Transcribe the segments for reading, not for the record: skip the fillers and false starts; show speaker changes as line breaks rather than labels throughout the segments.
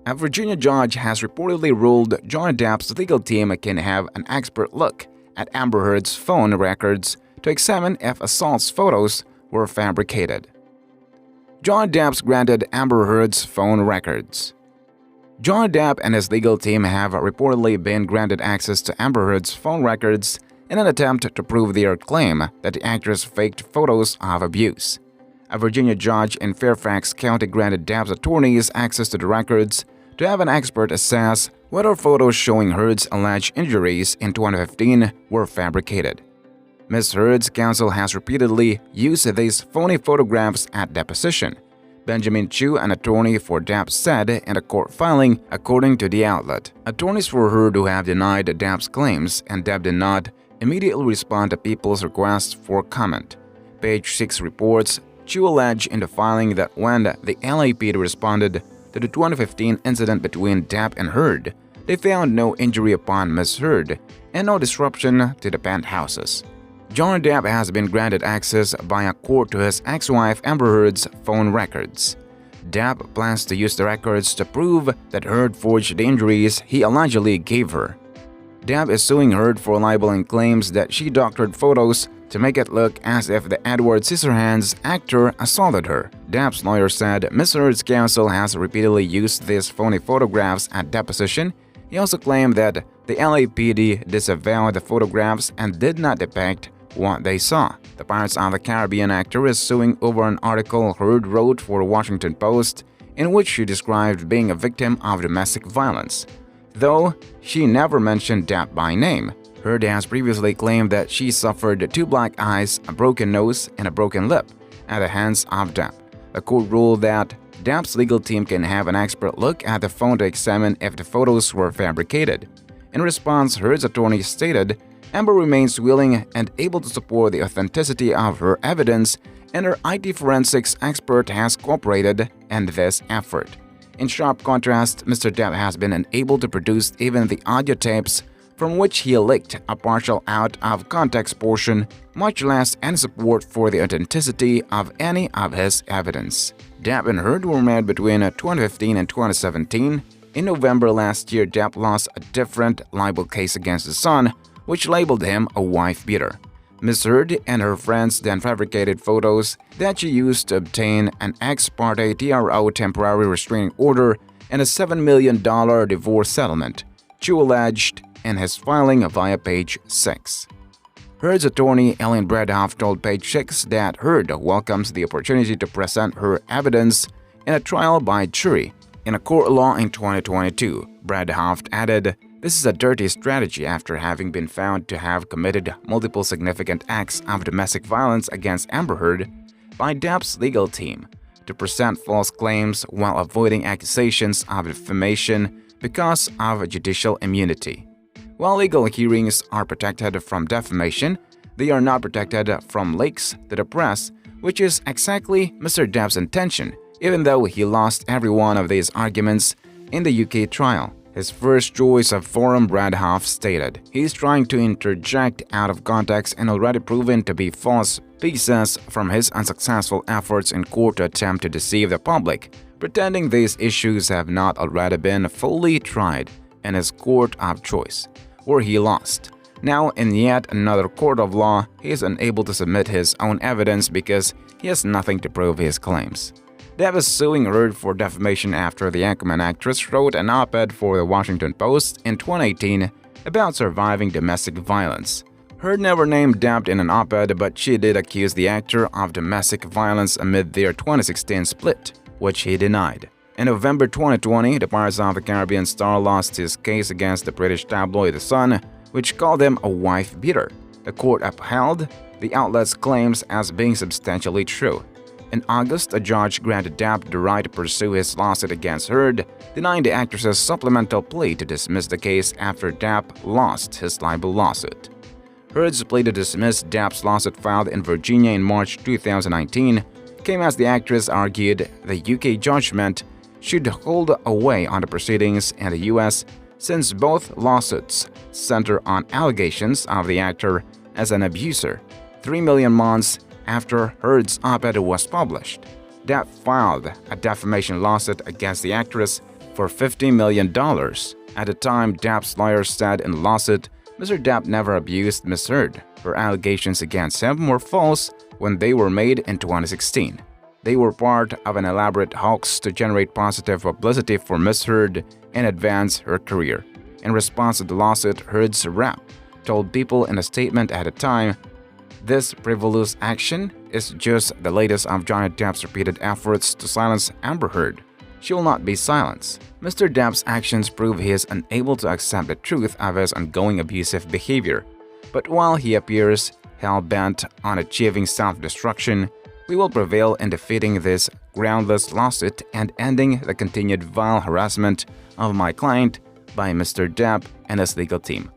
A Virginia judge has reportedly ruled Johnny Depp's legal team can have an expert look at Amber Heard's phone records to examine if assault photos were fabricated. Johnny Depp's granted Amber Heard's phone records. Johnny Depp and his legal team have reportedly been granted access to Amber Heard's phone records in an attempt to prove their claim that the actress faked photos of abuse. A Virginia judge in Fairfax County granted Depp's attorneys access to the records to have an expert assess whether photos showing Heard's alleged injuries in 2015 were fabricated. Ms. Heard's counsel has repeatedly used these phony photographs at deposition. Benjamin Chu, an attorney for Depp, said in a court filing, according to the outlet. Attorneys for Heard who have denied Depp's claims, and Depp did not immediately respond to people's requests for comment. Page 6 reports, Chu alleged in the filing that when the LAPD responded to the 2015 incident between Depp and Heard, they found no injury upon Ms. Heard and no disruption to the penthouses. Johnny Depp has been granted access by a court to his ex-wife Amber Heard's phone records. Depp plans to use the records to prove that Heard forged the injuries he allegedly gave her. Depp is suing Heard for libel and claims that she doctored photos to make it look as if the Edward Scissorhands actor assaulted her. Depp's lawyer said Ms. Heard's counsel has repeatedly used these phony photographs at deposition. He also claimed that the LAPD disavowed the photographs and did not depict what they saw. The Pirates of the Caribbean actor is suing over an article Heard wrote for the Washington Post in which she described being a victim of domestic violence. Though she never mentioned Depp by name, Heard has previously claimed that she suffered 2 black eyes, a broken nose, and a broken lip at the hands of Depp. The court ruled that Depp's legal team can have an expert look at the phone to examine if the photos were fabricated. In response, Heard's attorney stated, Amber remains willing and able to support the authenticity of her evidence, and her IT forensics expert has cooperated in this effort. In sharp contrast, Mr. Depp has been unable to produce even the audio tapes from which he leaked a partial out-of-context portion, much less any support for the authenticity of any of his evidence. Depp and Heard were married between 2015 and 2017. In November last year, Depp lost a different libel case against his son, which labeled him a wife-beater. Ms. Heard and her friends then fabricated photos that she used to obtain an ex parte TRO temporary restraining order and a $7 million divorce settlement, Chu alleged in his filing via Page 6. Heard's attorney Ellen Bradhoff told Page 6 that Heard welcomes the opportunity to present her evidence in a trial by jury in a court of law in 2022. Bradhoff added, "This is a dirty strategy after having been found to have committed multiple significant acts of domestic violence against Amber Heard by Depp's legal team to present false claims while avoiding accusations of defamation because of judicial immunity. While legal hearings are protected from defamation, they are not protected from leaks to the press, which is exactly Mr. Depp's intention, even though he lost every one of these arguments in the UK trial." His first choice of forum, Bradhoff stated, "He's trying to interject out of context and already proven to be false pieces from his unsuccessful efforts in court to attempt to deceive the public, pretending these issues have not already been fully tried in his court of choice, where he lost. Now, in yet another court of law, he is unable to submit his own evidence because he has nothing to prove his claims." Depp is suing Heard for defamation after the Aquaman actress wrote an op-ed for the Washington Post in 2018 about surviving domestic violence. Heard never named Depp in an op-ed, but she did accuse the actor of domestic violence amid their 2016 split, which he denied. In November 2020, the Pirates of the Caribbean star lost his case against the British tabloid The Sun, which called him a wife-beater. The court upheld the outlet's claims as being substantially true. In August, a judge granted Depp the right to pursue his lawsuit against Heard, denying the actress's supplemental plea to dismiss the case after Depp lost his libel lawsuit. Heard's plea to dismiss Depp's lawsuit filed in Virginia in March 2019 came as the actress argued the UK judgment should hold away on the proceedings in the US since both lawsuits center on allegations of the actor as an abuser, 3 million months after Heard's op-ed was published. Depp filed a defamation lawsuit against the actress for $50 million. At the time, Depp's lawyer said in the lawsuit, Mr. Depp never abused Ms. Heard. Her allegations against him were false when they were made in 2016. They were part of an elaborate hoax to generate positive publicity for Ms. Heard and advance her career. In response to the lawsuit, Heard's rep told People in a statement at the time, "This frivolous action is just the latest of Johnny Depp's repeated efforts to silence Amber Heard. She will not be silenced." Mr. Depp's actions prove he is unable to accept the truth of his ongoing abusive behavior. But while he appears hell-bent on achieving self-destruction, we will prevail in defeating this groundless lawsuit and ending the continued vile harassment of my client by Mr. Depp and his legal team.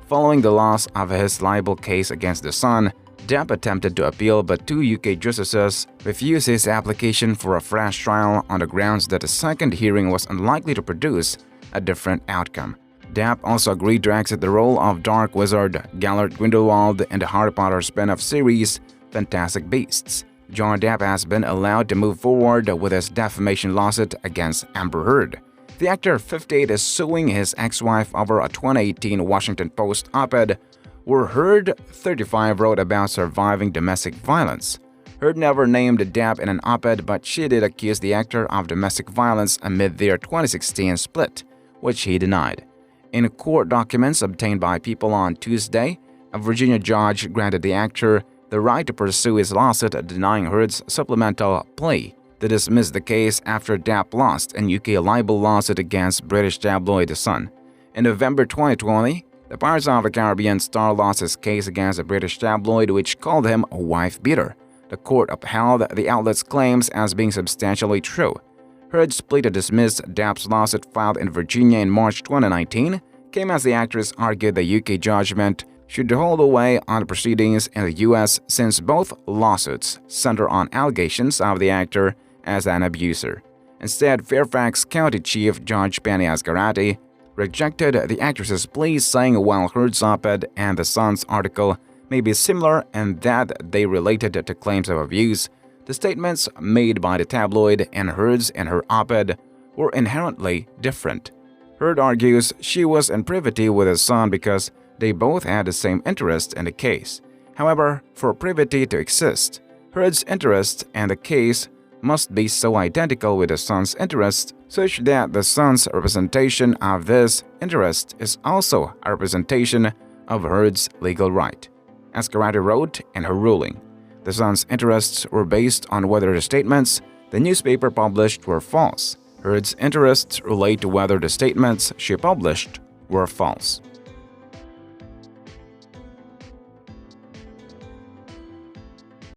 Following the loss of his libel case against The Sun, Depp attempted to appeal, but two UK justices refused his application for a fresh trial on the grounds that a second hearing was unlikely to produce a different outcome. Depp also agreed to exit the role of Dark Wizard Gellert Grindelwald in the Harry Potter spin-off series Fantastic Beasts. Johnny Depp has been allowed to move forward with his defamation lawsuit against Amber Heard. The actor, 58, is suing his ex-wife over a 2018 Washington Post op-ed where Heard, 35, wrote about surviving domestic violence. Heard never named Depp in an op-ed, but she did accuse the actor of domestic violence amid their 2016 split, which he denied. In court documents obtained by People on Tuesday, a Virginia judge granted the actor the right to pursue his lawsuit, denying Heard's supplemental plea to dismiss the case after Depp lost a UK libel lawsuit against British tabloid The Sun. In November 2020, the Pirates of the Caribbean star lost his case against a British tabloid which called him a wife-beater. The court upheld the outlet's claims as being substantially true. Heard's plea to dismiss Depp's lawsuit filed in Virginia in March 2019 came as the actress argued the UK judgment should hold away on the proceedings in the US since both lawsuits center on allegations of the actor as an abuser. Instead, Fairfax County Chief Judge Penny Asgarati rejected the actress's plea, saying while Heard's op-ed and The Sun's article may be similar in that they related to claims of abuse, the statements made by the tabloid and Heard's in her op-ed were inherently different. Heard argues she was in privity with his son because they both had the same interest in the case. However, for privity to exist, Heard's interest in the case must be so identical with the son's interest such that the son's representation of this interest is also a representation of Heard's legal right. Asgarati wrote in her ruling, the son's interests were based on whether the statements the newspaper published were false. Heard's interests relate to whether the statements she published were false.